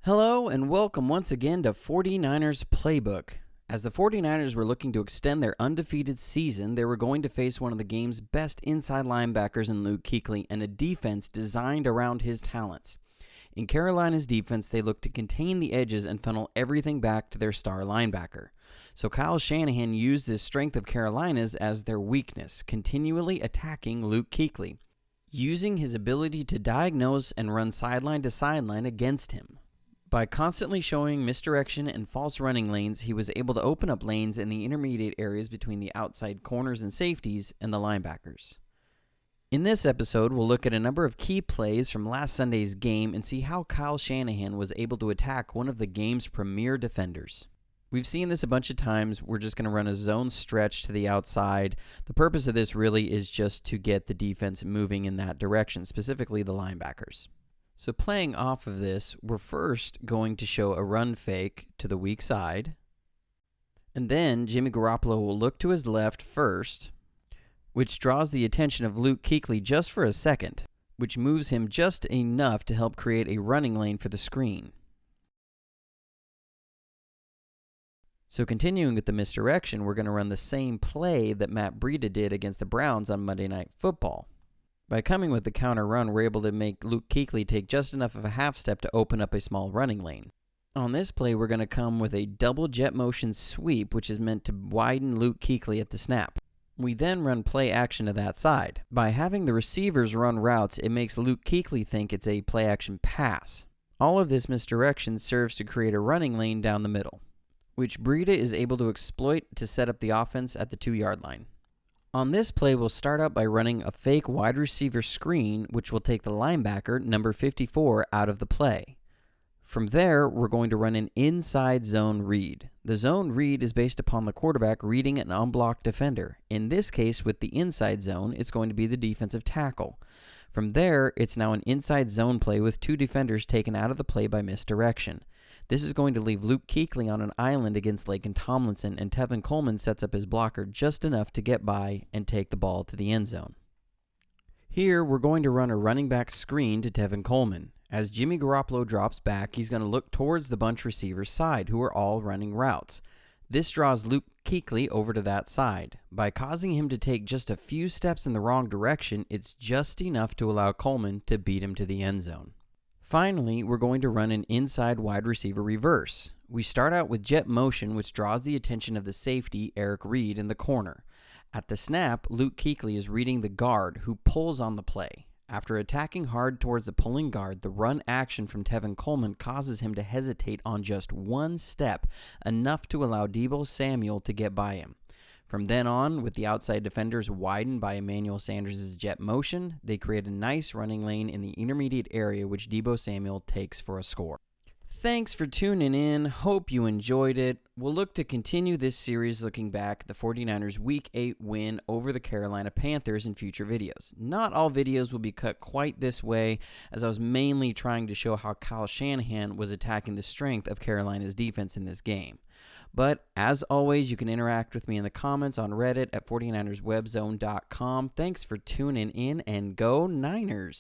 Hello and welcome once again to 49ers Playbook. As the 49ers were looking to extend their undefeated season, they were going to face one of the game's best inside linebackers in Luke Kuechly and a defense designed around his talents. In Carolina's defense, they looked to contain the edges and funnel everything back to their star linebacker. So Kyle Shanahan used this strength of Carolina's as their weakness, continually attacking Luke Kuechly, using his ability to diagnose and run sideline to sideline against him. By constantly showing misdirection and false running lanes, he was able to open up lanes in the intermediate areas between the outside corners and safeties and the linebackers. In this episode, we'll look at a number of key plays from last Sunday's game and see how Kyle Shanahan was able to attack one of the game's premier defenders. We've seen this a bunch of times. We're just going to run a zone stretch to the outside. The purpose of this really is just to get the defense moving in that direction, specifically the linebackers. So playing off of this, we're first going to show a run fake to the weak side. And then Jimmy Garoppolo will look to his left first, which draws the attention of Luke Kuechly just for a second, which moves him just enough to help create a running lane for the screen. So continuing with the misdirection, we're going to run the same play that Matt Breida did against the Browns on Monday Night Football. By coming with the counter run, we're able to make Luke Kuechly take just enough of a half step to open up a small running lane. On this play, we're going to come with a double jet motion sweep, which is meant to widen Luke Kuechly at the snap. We then run play action to that side. By having the receivers run routes, it makes Luke Kuechly think it's a play action pass. All of this misdirection serves to create a running lane down the middle, which Breida is able to exploit to set up the offense at the 2-yard line. On this play, we'll start out by running a fake wide receiver screen, which will take the linebacker, number 54, out of the play. From there, we're going to run an inside zone read. The zone read is based upon the quarterback reading an unblocked defender. In this case, with the inside zone, it's going to be the defensive tackle. From there, it's now an inside zone play with 2 defenders taken out of the play by misdirection. This is going to leave Luke Kuechly on an island against Laken Tomlinson, and Tevin Coleman sets up his blocker just enough to get by and take the ball to the end zone. Here, we're going to run a running back screen to Tevin Coleman. As Jimmy Garoppolo drops back, he's going to look towards the bunch receivers' side, who are all running routes. This draws Luke Kuechly over to that side. By causing him to take just a few steps in the wrong direction, it's just enough to allow Coleman to beat him to the end zone. Finally, we're going to run an inside wide receiver reverse. We start out with jet motion, which draws the attention of the safety, Eric Reed, in the corner. At the snap, Luke Kuechly is reading the guard, who pulls on the play. After attacking hard towards the pulling guard, the run action from Tevin Coleman causes him to hesitate on just one step, enough to allow Deebo Samuel to get by him. From then on, with the outside defenders widened by Emmanuel Sanders' jet motion, they create a nice running lane in the intermediate area, which Deebo Samuel takes for a score. Thanks for tuning in. Hope you enjoyed it. We'll look to continue this series looking back at the 49ers' Week 8 win over the Carolina Panthers in future videos. Not all videos will be cut quite this way, as I was mainly trying to show how Kyle Shanahan was attacking the strength of Carolina's defense in this game. But as always, you can interact with me in the comments on Reddit at 49erswebzone.com. Thanks for tuning in, and go Niners!